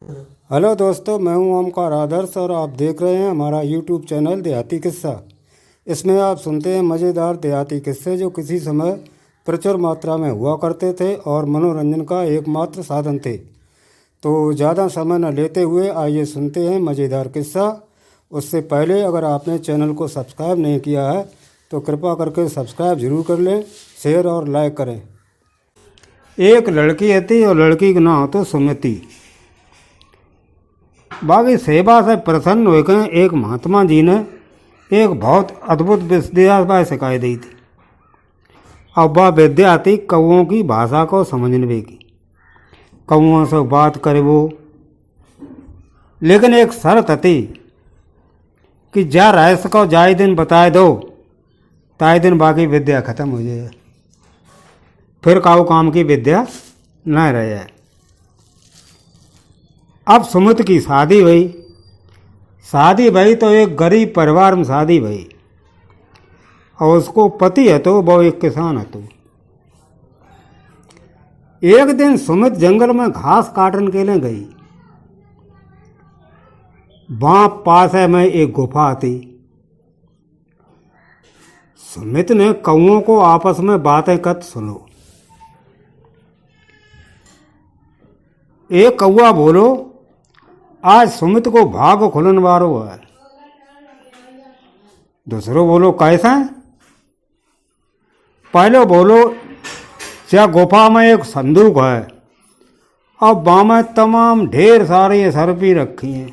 Hello दोस्तों, मैं हूं ओमकार आदर्श और आप देख रहे हैं हमारा यूट्यूब चैनल देहाती किस्सा। इसमें आप सुनते हैं मज़ेदार देहाती किस्से जो किसी समय प्रचुर मात्रा में हुआ करते थे और मनोरंजन का एकमात्र साधन थे। तो ज़्यादा समय न लेते हुए आइए सुनते हैं मज़ेदार किस्सा। उससे पहले अगर आपने चैनल को सब्सक्राइब नहीं किया है तो कृपा करके सब्सक्राइब ज़रूर कर लें, शेयर और लाइक करें। एक लड़की थी और लड़की का नाम तो सुमिति। बाकी सेवा से प्रसन्न होकर एक महात्मा जी ने एक बहुत अद्भुत विद्या सिखाई दी थी। अब वह विद्या थी कौओं की भाषा को समझने की, कौओं से बात करे वो। लेकिन एक शर्त थी कि जा रहस्य को जाए दिन बताए दो, ताए दिन बाकी विद्या खत्म हो जाए, फिर काऊ काम की विद्या न रह जाए। अब सुमित की शादी भई तो एक गरीब परिवार में शादी भई और उसको पति है तो वो एक किसान है तो। एक दिन सुमित जंगल में घास काटने के लिए गई। वहां पास है में एक गुफा थी। सुमित ने कौओं को आपस में बातें कत सुनो। एक कौआ बोलो, आज सुमित को भाग खुलन वारो है। दूसरो बोलो, कैसा? पहले बोलो, क्या गुफा में एक संदूक है, अब वहां में तमाम ढेर सारी सरपी रखी हैं।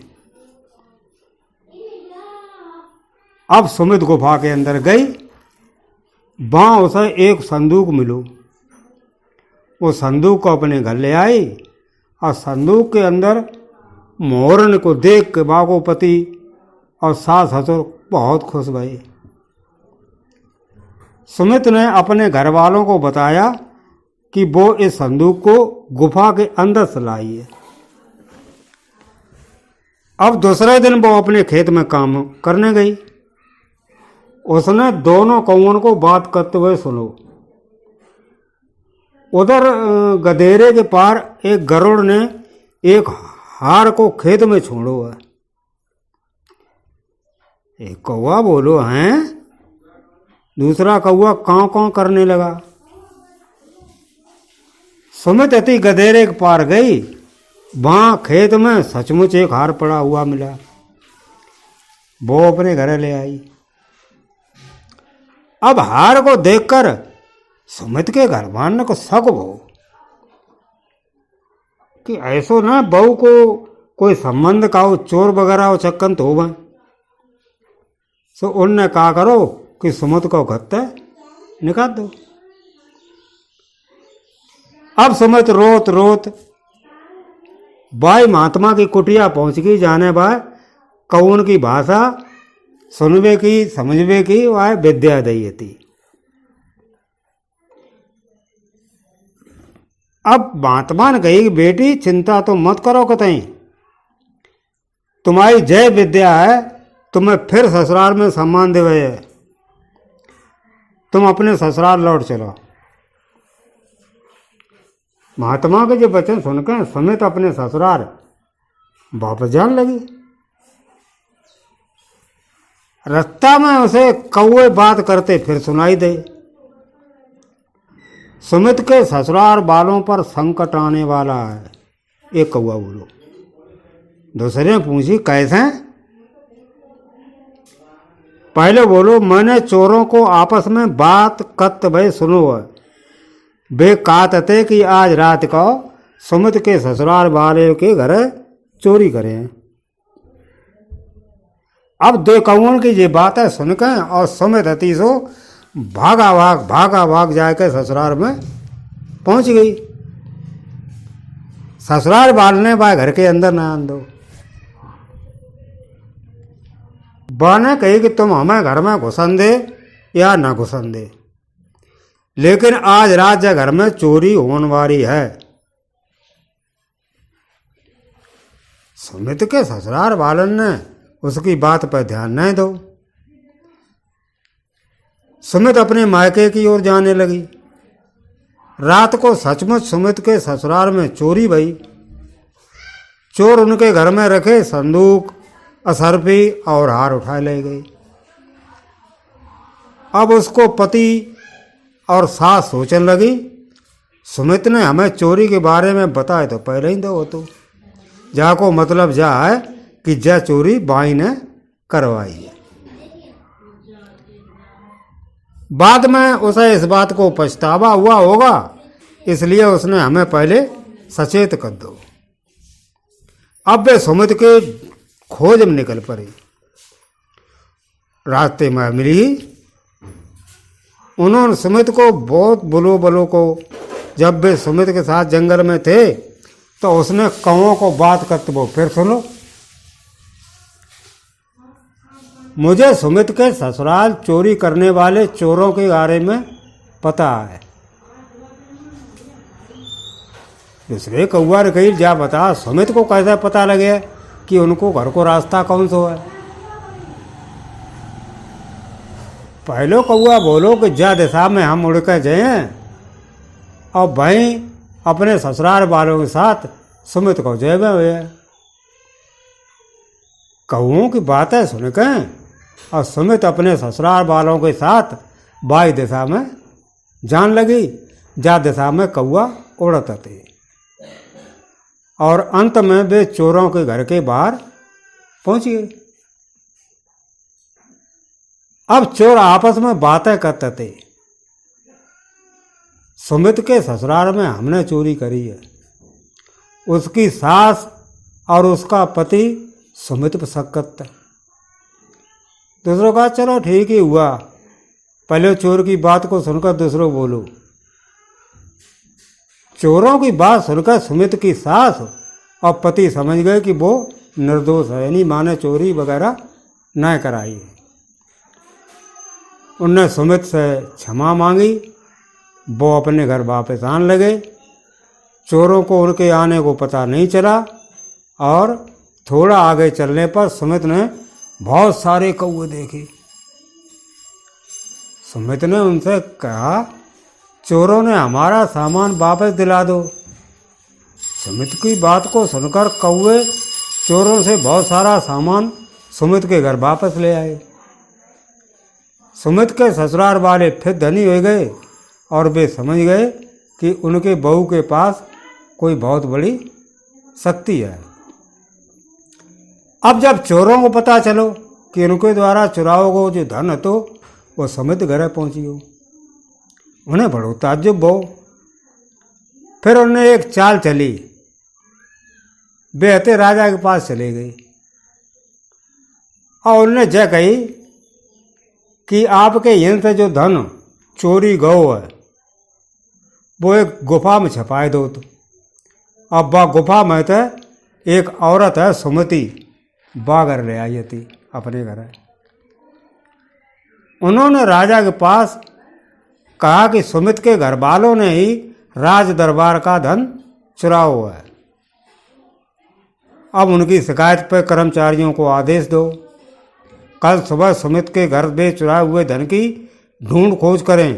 अब सुमित गुफा के अंदर गई, वहां उसे एक संदूक मिलो। वो संदूक को अपने घर ले आई और संदूक के अंदर मोहरन को देख के बागो पति और सास ससुर बहुत खुश भये। सुमित ने अपने घर वालों को बताया कि वो इस संदूक को गुफा के अंदर से लाई है। अब दूसरे दिन वो अपने खेत में काम करने गई। उसने दोनों कौओं को बात करते हुए सुनो। उधर गधेरे के पार एक गरुड़ ने एक हार को खेत में छोड़ो है। एक कौवा बोलो, हैं? दूसरा कौवा कांव कांव करने लगा। सुमित अति गधेरे के पार गई, वहां खेत में सचमुच एक हार पड़ा हुआ मिला। वो अपने घर ले आई। अब हार को देखकर सुमित के घर वालों को शक हो कि ऐसो ना बहू को कोई संबंध का हो, चोर वगैरह हो चक्कन तो हो। सो उनने कहा करो कि सुमित को गत्ते निकाल दो। अब सुमित रोत रोत बाई महात्मा की कुटिया पहुंच गई। जाने बाय कौन की भाषा सुनवे की समझवे की वह विद्या दी थी। अब महात्मा ने कही, बेटी चिंता तो मत करो कतई, तुम्हारी जय विद्या है, तुम्हें फिर ससुराल में सम्मान देवे है, तुम अपने ससुराल लौट चलो। महात्मा के जो वचन सुनकर सुमित अपने ससुराल वापस जाने लगी। रास्ता में उसे कौवे बात करते फिर सुनाई दे। सुमित के ससुराल वालों पर संकट आने वाला है, एक कौवा बोलो। दूसरे ने पूछी, कैसे? पहले बोलो, मैंने चोरों को आपस में बात कत भाई सुनो है। वे कहते कि आज रात को सुमित के ससुराल वाले के घर चोरी करें। अब दो कौओं की ये बातें सुनकर और सुमित अति सो भागा भाग जाकर ससुराल में पहुंच गई। ससुराल वाले बाय घर के अंदर ना आन दो। बाने कही कि तुम हमें घर में घुसन दे या ना घुसन दे, लेकिन आज रात जब घर में चोरी होने वाली है। सुमित के ससुराल वालन ने उसकी बात पर ध्यान नहीं दो। सुमित अपने मायके की ओर जाने लगी। रात को सचमुच सुमित के ससुराल में चोरी भई। चोर उनके घर में रखे संदूक, असरफी और हार उठा ले गए। अब उसको पति और सास सोचने लगी, सुमित ने हमें चोरी के बारे में बताए तो पहले ही दो तो जाको मतलब जा है कि जा चोरी बाई ने करवाई है। बाद में उसे इस बात को पछतावा हुआ होगा, इसलिए उसने हमें पहले सचेत कर दो। अब वे सुमित के खोज में निकल पड़ी। रास्ते में मिली, उन्होंने सुमित को बहुत बलो को, जब वे सुमित के साथ जंगल में थे तो उसने कौओं को बात करते वो फिर सुनो। मुझे सुमित के ससुराल चोरी करने वाले चोरों के बारे में पता है। दूसरे कौआ ने कही, जा बता सुमित को कैसे पता लगे कि उनको घर को रास्ता कौन सा है। पहले कौआ बोलो कि जा दिशा में हम उड़ कर जाए और भाई अपने ससुराल वालों के साथ सुमित को जेबे हुए। कौओं की बातें सुनकर और सुमित अपने ससुराल वालों के साथ बाई दिशा में जान लगी, जा दिशा में कौआ उड़ते थे। और अंत में वे चोरों के घर के बाहर पहुंच गए। अब चोर आपस में बातें करते थे, सुमित के ससुराल में हमने चोरी करी है। उसकी सास और उसका पति सुमित पर शक करता। दूसरों का चलो ठीक ही हुआ, पहले चोर की बात को सुनकर दूसरों बोलो। चोरों की बात सुनकर सुमित की सास और पति समझ गए कि वो निर्दोष है, यानी माने चोरी वगैरह न कराई। उनने सुमित से क्षमा मांगी, वो अपने घर वापस आने लगे। चोरों को उनके आने को पता नहीं चला और थोड़ा आगे चलने पर सुमित ने बहुत सारे कौवे देखे। सुमित ने उनसे कहा, चोरों ने हमारा सामान वापस दिला दो। सुमित की बात को सुनकर कौवे चोरों से बहुत सारा सामान सुमित के घर वापस ले आए। सुमित के ससुराल वाले फिर धनी हो गए और वे समझ गए कि उनके बहू के पास कोई बहुत बड़ी शक्ति है। अब जब चोरों को पता चलो कि उनके द्वारा चुराओ गो जो धन है तो वो सुमित घर पहुंची हो, उन्हें बड़ो ताज्जुब हो। फिर उन्होंने एक चाल चली, बेहते राजा के पास चले गए और उन्होंने जय कही कि आपके यहाँ से जो धन चोरी गो है वो एक गुफा में छपाए दो। तो अब वह गुफा में तो एक औरत है सुमति, बागर ले आई थी अपने घर। उन्होंने राजा के पास कहा कि सुमित के घर वालों ने ही राज दरबार का धन चुरा हुआ है। अब उनकी शिकायत पर कर्मचारियों को आदेश दो, कल सुबह सुमित के घर में चुराए हुए धन की ढूंढ खोज करें।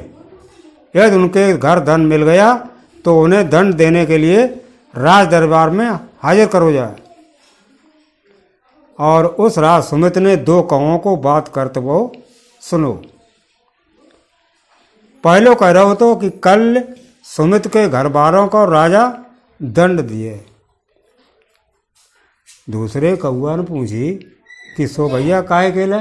यदि उनके घर धन मिल गया तो उन्हें दंड देने के लिए राज दरबार में हाजिर करो जाए। और उस रात सुमित ने 2 कौओं को बात करते वो सुनो। पहले कह रहा हो तो कि कल सुमित के घर वालों को राजा दंड दिए। दूसरे कौआ ने पूछी कि सो भैया काहे केला।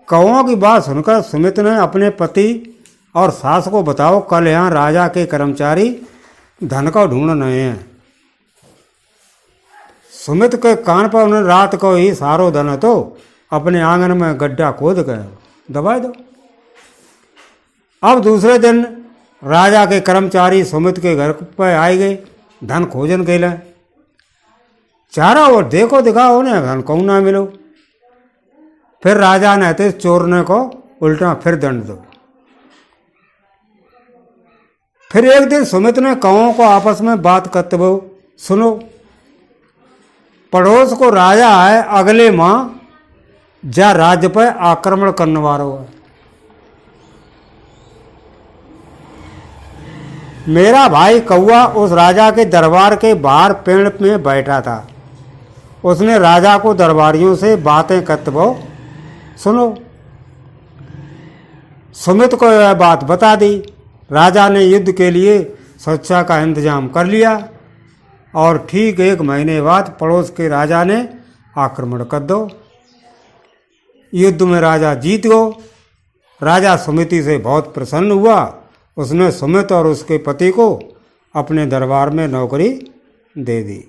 कौओं की बात सुनकर सुमित ने अपने पति और सास को बताओ, कल यहाँ राजा के कर्मचारी धन को ढूंढ रहे हैं। सुमित के कान पर उन्हें रात को ही सारो धन तो अपने आंगन में गड्ढा खोद कर दबा दो। अब दूसरे दिन राजा के कर्मचारी सुमित के घर पर आए गए धन खोजन के लिए। चारा और देखो दिखाओ उन्हें धन कौन ना मिलो। फिर राजा ने थे चोरने को उल्टा फिर दंड दो। फिर एक दिन सुमित ने कौओं को आपस में बात करते हुए सुनो, पड़ोस को राजा है अगले माह जा राज्य पर आक्रमण करने वाला है। मेरा भाई कौआ उस राजा के दरबार के बाहर पेड़ में बैठा था। उसने राजा को दरबारियों से बातें करते वो सुनो। सुमित को यह बात बता दी। राजा ने युद्ध के लिए सुरक्षा का इंतजाम कर लिया और ठीक 1 महीने बाद पड़ोस के राजा ने आक्रमण कर दो। युद्ध में राजा जीत गयो। राजा सुमिति से बहुत प्रसन्न हुआ। उसने सुमित और उसके पति को अपने दरबार में नौकरी दे दी।